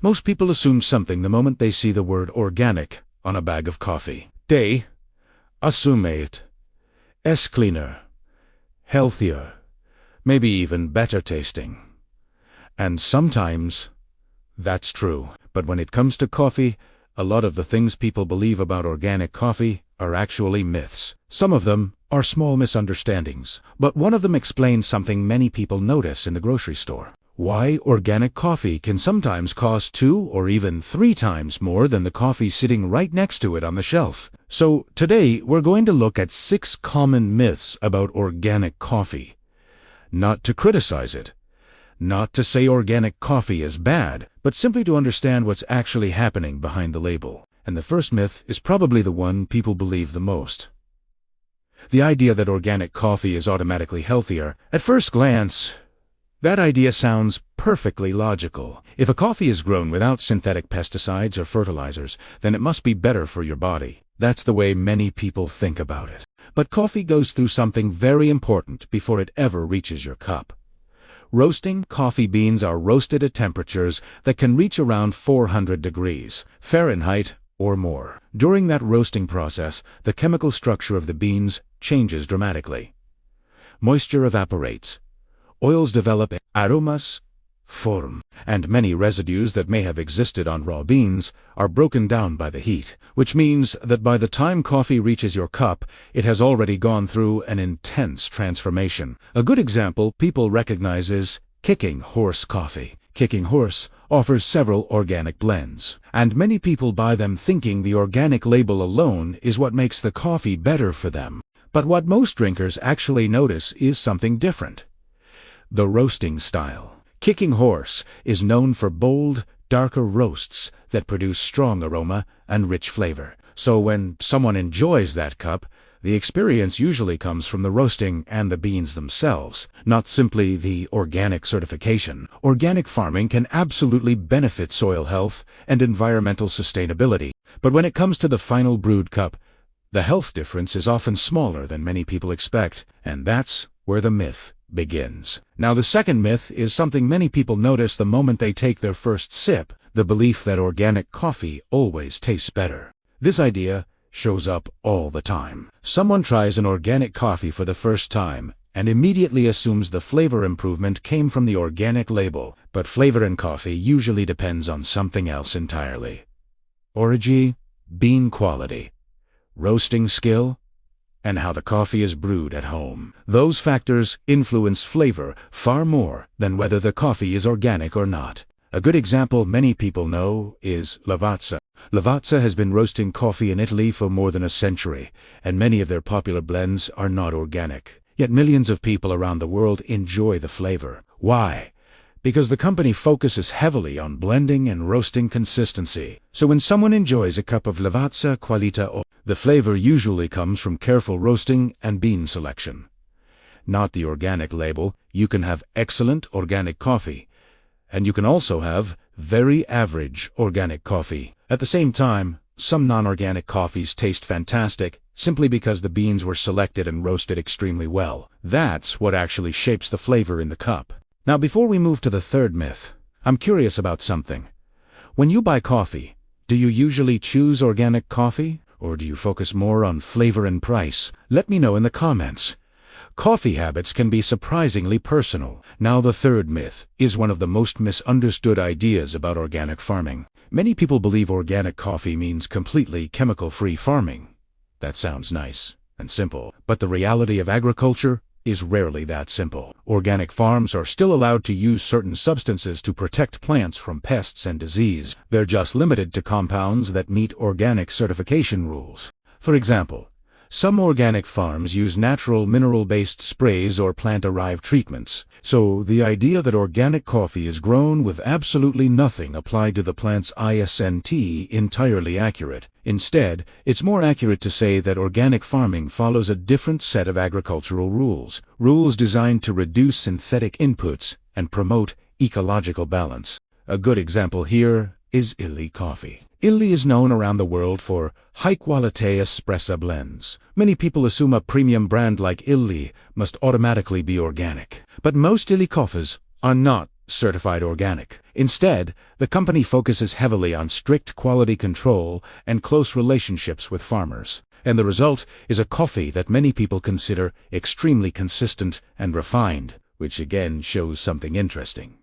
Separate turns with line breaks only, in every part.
Most people assume something the moment they see the word organic on a bag of coffee. They assume it is cleaner, healthier, maybe even better tasting. And sometimes that's true. But when it comes to coffee, a lot of the things people believe about organic coffee are actually myths. Some of them are small misunderstandings, but one of them explains something many people notice in the grocery store. Why organic coffee can sometimes cost 2 or even 3 times more than the coffee sitting right next to it on the shelf. So today we're going to look at 6 common myths about organic coffee. Not to criticize it, not to say organic coffee is bad, but simply to understand what's actually happening behind the label. And the first myth is probably the one people believe the most. The idea that organic coffee is automatically healthier. At first glance, that idea sounds perfectly logical. If a coffee is grown without synthetic pesticides or fertilizers, then it must be better for your body. That's the way many people think about it. But coffee goes through something very important before it ever reaches your cup. Roasting coffee beans are roasted at temperatures that can reach around 400 degrees Fahrenheit or more. During that roasting process, the chemical structure of the beans changes dramatically. Moisture evaporates. Oils develop, aromas form, and many residues that may have existed on raw beans are broken down by the heat, which means that by the time coffee reaches your cup, it has already gone through an intense transformation. A good example people recognize is Kicking Horse coffee. Kicking Horse offers several organic blends, and many people buy them thinking the organic label alone is what makes the coffee better for them. But what most drinkers actually notice is something different. The roasting style. Kicking Horse is known for bold, darker roasts that produce strong aroma and rich flavor. So when someone enjoys that cup, the experience usually comes from the roasting and the beans themselves, not simply the organic certification. Organic farming can absolutely benefit soil health and environmental sustainability, but when it comes to the final brewed cup, the health difference is often smaller than many people expect, and that's where the myth begins. Now, the second myth is something many people notice the moment they take their first sip, the belief that organic coffee always tastes better. This idea shows up all the time. Someone tries an organic coffee for the first time and immediately assumes the flavor improvement came from the organic label, but flavor in coffee usually depends on something else entirely. Origin, bean quality, roasting skill, and how the coffee is brewed at home. Those factors influence flavor far more than whether the coffee is organic or not. A good example many people know is Lavazza. Lavazza has been roasting coffee in Italy for more than a century, and many of their popular blends are not organic. Yet millions of people around the world enjoy the flavor. Why? Because the company focuses heavily on blending and roasting consistency. So when someone enjoys a cup of Lavazza Qualità, the flavor usually comes from careful roasting and bean selection. Not the organic label. You can have excellent organic coffee, and you can also have very average organic coffee. At the same time, some non-organic coffees taste fantastic simply because the beans were selected and roasted extremely well. That's what actually shapes the flavor in the cup. Now, before we move to the third myth, I'm curious about something. When you buy coffee, do you usually choose organic coffee, or do you focus more on flavor and price? Let me know in the comments. Coffee habits can be surprisingly personal. Now, the third myth is one of the most misunderstood ideas about organic farming. Many people believe organic coffee means completely chemical-free farming. That sounds nice and simple, but the reality of agriculture is rarely that simple. Organic farms are still allowed to use certain substances to protect plants from pests and disease. They're just limited to compounds that meet organic certification rules. For example, some organic farms use natural mineral-based sprays or plant-derived treatments. So the idea that organic coffee is grown with absolutely nothing applied to the plant's isn't entirely accurate. Instead, it's more accurate to say that organic farming follows a different set of agricultural rules. Rules designed to reduce synthetic inputs and promote ecological balance. A good example here is Illy coffee. Illy is known around the world for high-quality espresso blends. Many people assume a premium brand like Illy must automatically be organic. But most Illy coffees are not certified organic. Instead, the company focuses heavily on strict quality control and close relationships with farmers. And the result is a coffee that many people consider extremely consistent and refined, which again shows something interesting.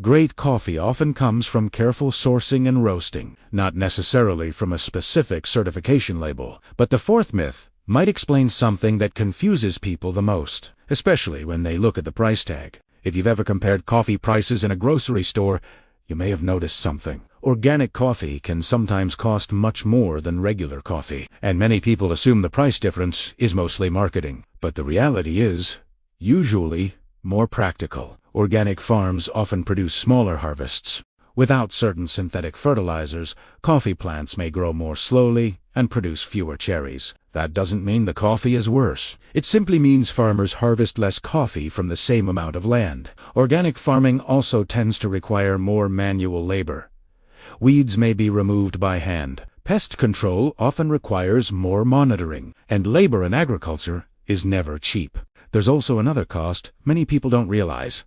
Great coffee often comes from careful sourcing and roasting, not necessarily from a specific certification label. But the fourth myth might explain something that confuses people the most, especially when they look at the price tag. If you've ever compared coffee prices in a grocery store, you may have noticed something. Organic coffee can sometimes cost much more than regular coffee, and many people assume the price difference is mostly marketing. But the reality is, usually, more practical. Organic farms often produce smaller harvests. Without certain synthetic fertilizers, coffee plants may grow more slowly and produce fewer cherries. That doesn't mean the coffee is worse. It simply means farmers harvest less coffee from the same amount of land. Organic farming also tends to require more manual labor. Weeds may be removed by hand. Pest control often requires more monitoring, and labor in agriculture is never cheap. There's also another cost many people don't realize: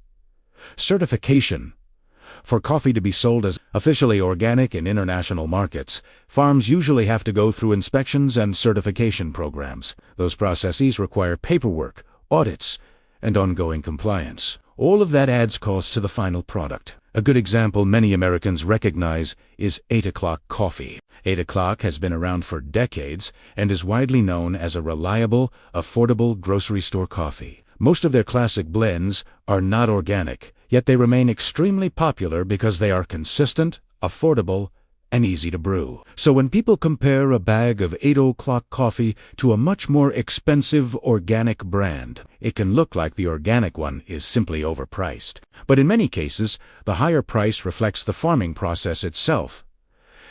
certification. For coffee to be sold as officially organic in international markets, farms usually have to go through inspections and certification programs. Those processes require paperwork, audits, and ongoing compliance. All of that adds cost to the final product. A good example many Americans recognize is 8 o'clock coffee. 8 o'clock has been around for decades and is widely known as a reliable, affordable grocery store coffee. Most of their classic blends are not organic, yet they remain extremely popular because they are consistent, affordable, and easy to brew. So when people compare a bag of 8 o'clock coffee to a much more expensive organic brand, it can look like the organic one is simply overpriced. But in many cases, the higher price reflects the farming process itself.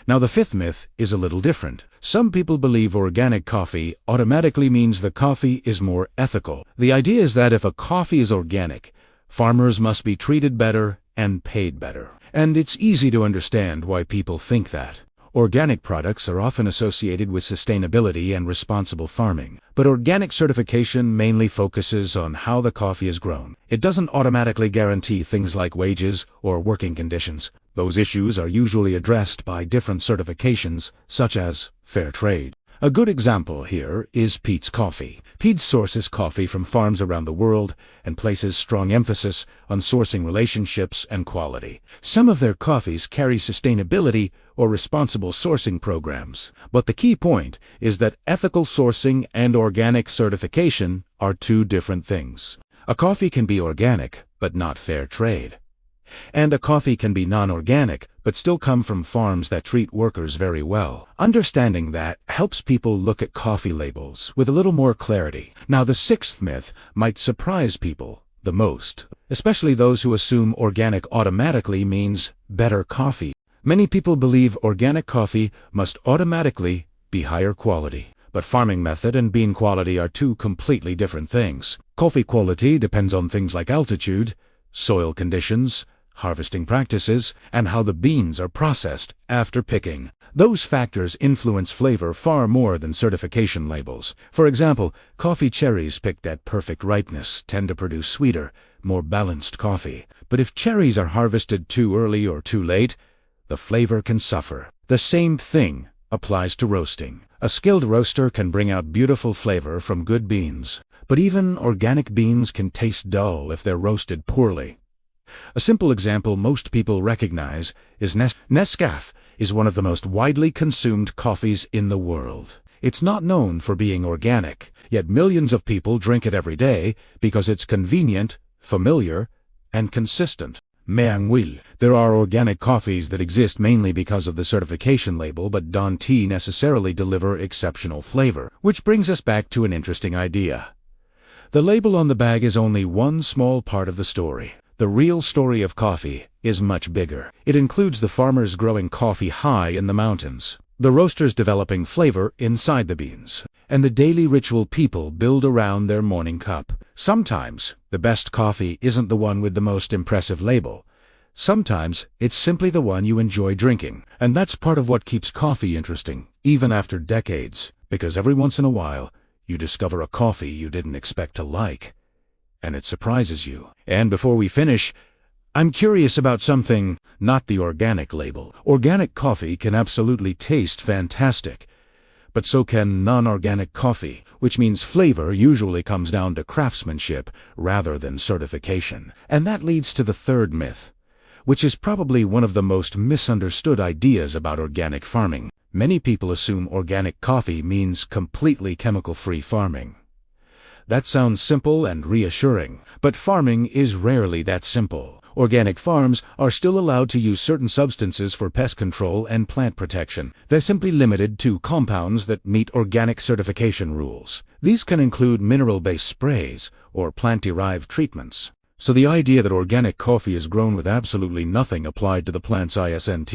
Now the fifth myth is a little different. Some people believe organic coffee automatically means the coffee is more ethical. The idea is that if a coffee is organic, farmers must be treated better and paid better. And it's easy to understand why people think that. Organic products are often associated with sustainability and responsible farming, but organic certification mainly focuses on how the coffee is grown. It doesn't automatically guarantee things like wages or working conditions. Those issues are usually addressed by different certifications, such as fair trade. A good example here is Peet's Coffee. Peet's sources coffee from farms around the world and places strong emphasis on sourcing relationships and quality. Some of their coffees carry sustainability or responsible sourcing programs. But the key point is that ethical sourcing and organic certification are two different things. A coffee can be organic, but not fair trade. And a coffee can be non-organic, but still come from farms that treat workers very well. Understanding that helps people look at coffee labels with a little more clarity. Now, the sixth myth might surprise people the most, especially those who assume organic automatically means better coffee. Many people believe organic coffee must automatically be higher quality. But farming method and bean quality are two completely different things. Coffee quality depends on things like altitude, soil conditions, harvesting practices, and how the beans are processed after picking. Those factors influence flavor far more than certification labels. For example, coffee cherries picked at perfect ripeness tend to produce sweeter, more balanced coffee. But if cherries are harvested too early or too late, the flavor can suffer. The same thing applies to roasting. A skilled roaster can bring out beautiful flavor from good beans, but even organic beans can taste dull if they're roasted poorly. A simple example most people recognize is Nescafé is one of the most widely consumed coffees in the world. It's not known for being organic, yet millions of people drink it every day because it's convenient, familiar, and consistent. There are organic coffees that exist mainly because of the certification label, but don't necessarily deliver exceptional flavor. Which brings us back to an interesting idea. The label on the bag is only one small part of the story. The real story of coffee is much bigger. It includes the farmers growing coffee high in the mountains, the roasters developing flavor inside the beans, and the daily ritual people build around their morning cup. Sometimes, the best coffee isn't the one with the most impressive label. Sometimes, it's simply the one you enjoy drinking. And that's part of what keeps coffee interesting, even after decades, because every once in a while, you discover a coffee you didn't expect to like, and it surprises you. And before we finish, I'm curious about something, not the organic label. Organic coffee can absolutely taste fantastic, but so can non-organic coffee, which means flavor usually comes down to craftsmanship rather than certification. And that leads to the third myth, which is probably one of the most misunderstood ideas about organic farming. Many people assume organic coffee means completely chemical-free farming. That sounds simple and reassuring, but farming is rarely that simple. Organic farms are still allowed to use certain substances for pest control and plant protection. They're simply limited to compounds that meet organic certification rules. These can include mineral-based sprays or plant-derived treatments. So the idea that organic coffee is grown with absolutely nothing applied to the plant's isn't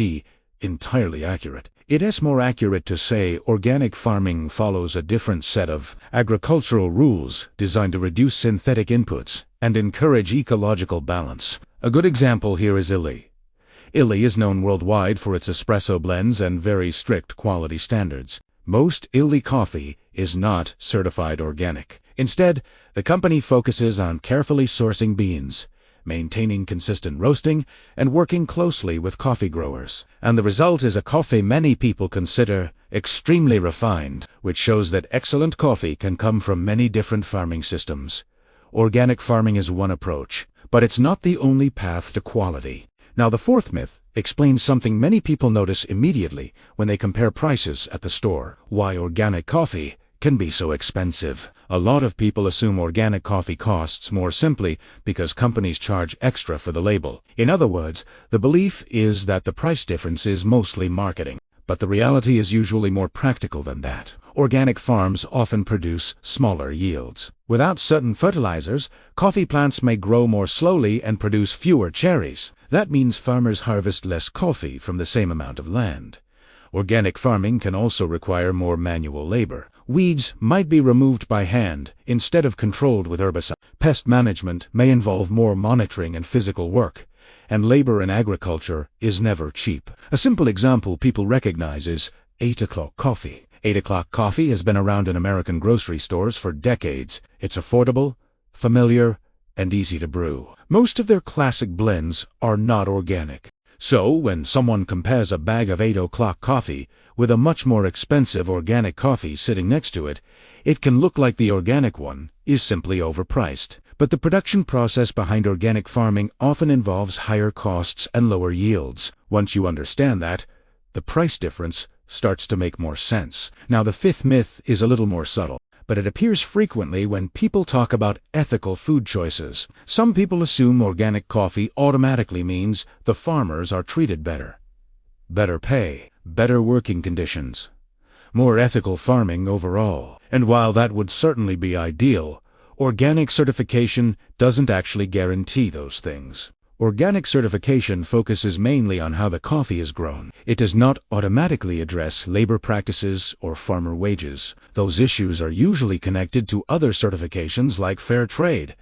entirely accurate. It is more accurate to say organic farming follows a different set of agricultural rules designed to reduce synthetic inputs and encourage ecological balance. A good example here is Illy. Illy is known worldwide for its espresso blends and very strict quality standards. Most Illy coffee is not certified organic. Instead, the company focuses on carefully sourcing beans, maintaining consistent roasting, and working closely with coffee growers. And the result is a coffee many people consider extremely refined, which shows that excellent coffee can come from many different farming systems. Organic farming is one approach, but it's not the only path to quality. Now, the fourth myth explains something many people notice immediately when they compare prices at the store: why organic coffee can be so expensive. A lot of people assume organic coffee costs more simply because companies charge extra for the label. In other words, the belief is that the price difference is mostly marketing. But the reality is usually more practical than that. Organic farms often produce smaller yields. Without certain fertilizers, coffee plants may grow more slowly and produce fewer cherries. That means farmers harvest less coffee from the same amount of land. Organic farming can also require more manual labor. Weeds might be removed by hand instead of controlled with herbicides. Pest management may involve more monitoring and physical work, and labor in agriculture is never cheap. A simple example people recognize is 8 o'clock coffee. 8 o'clock coffee has been around in American grocery stores for decades. It's affordable, familiar, and easy to brew. Most of their classic blends are not organic. So, when someone compares a bag of 8 o'clock coffee with a much more expensive organic coffee sitting next to it, it can look like the organic one is simply overpriced. But the production process behind organic farming often involves higher costs and lower yields. Once you understand that, the price difference starts to make more sense. Now, the fifth myth is a little more subtle, but it appears frequently when people talk about ethical food choices. Some people assume organic coffee automatically means the farmers are treated better. Better pay, better working conditions, more ethical farming overall. And while that would certainly be ideal, organic certification doesn't actually guarantee those things. Organic certification focuses mainly on how the coffee is grown. It does not automatically address labor practices or farmer wages. Those issues are usually connected to other certifications like fair trade.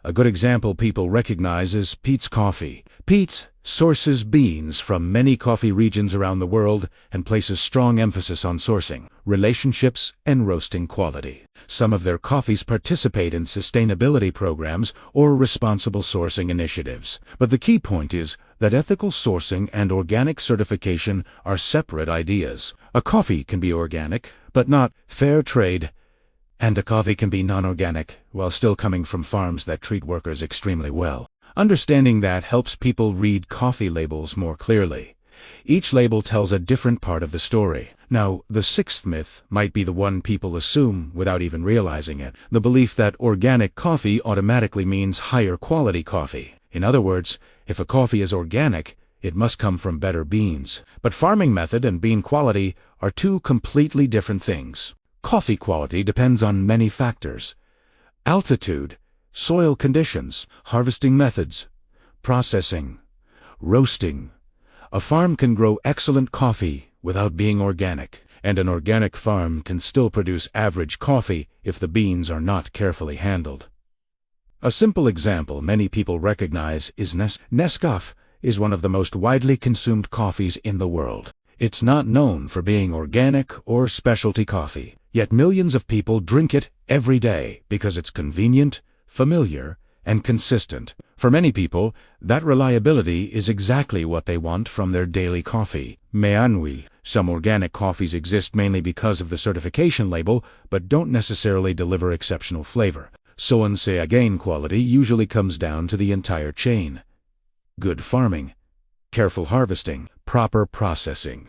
A good example people recognize is Peet's Coffee. Peet's sources beans from many coffee regions around the world and places strong emphasis on sourcing, relationships, and roasting quality. Some of their coffees participate in sustainability programs or responsible sourcing initiatives. But the key point is that ethical sourcing and organic certification are separate ideas. A coffee can be organic, but not fair trade, and a coffee can be non-organic while still coming from farms that treat workers extremely well. Understanding that helps people read coffee labels more clearly. Each label tells a different part of the story. Now, the sixth myth might be the one people assume without even realizing it: the belief that organic coffee automatically means higher quality coffee. In other words, if a coffee is organic, it must come from better beans. But farming method and bean quality are two completely different things. Coffee quality depends on many factors: altitude, soil conditions, harvesting methods, processing, roasting. A farm can grow excellent coffee without being organic, and an organic farm can still produce average coffee if the beans are not carefully handled. A simple example many people recognize is Nescafé is one of the most widely consumed coffees in the world. It's not known for being organic or specialty coffee, yet millions of people drink it every day because it's convenient, familiar, and consistent. For many people, that reliability is exactly what they want from their daily coffee. Meanwhile, some organic coffees exist mainly because of the certification label, but don't necessarily deliver exceptional flavor. So again, quality usually comes down to the entire chain. Good farming, careful harvesting, proper processing,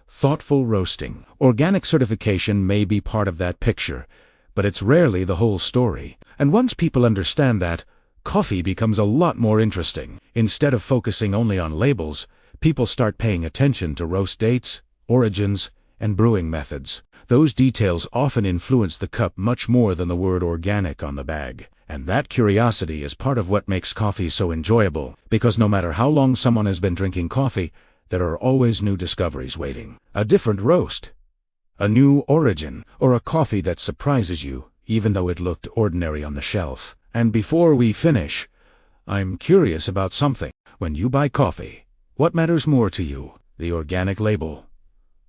thoughtful roasting. Organic certification may be part of that picture, but it's rarely the whole story. And once people understand that, coffee becomes a lot more interesting. Instead of focusing only on labels, people start paying attention to roast dates, origins, and brewing methods. Those details often influence the cup much more than the word organic on the bag. And that curiosity is part of what makes coffee so enjoyable, because no matter how long someone has been drinking coffee, there are always new discoveries waiting. A different roast, a new origin, or a coffee that surprises you, even though it looked ordinary on the shelf. And before we finish, I'm curious about something. When you buy coffee, what matters more to you, the organic label,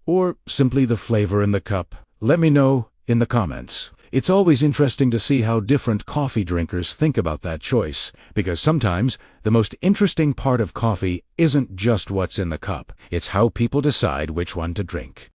or simply the flavor in the cup? Let me know in the comments. It's always interesting to see how different coffee drinkers think about that choice, because sometimes the most interesting part of coffee isn't just what's in the cup, it's how people decide which one to drink.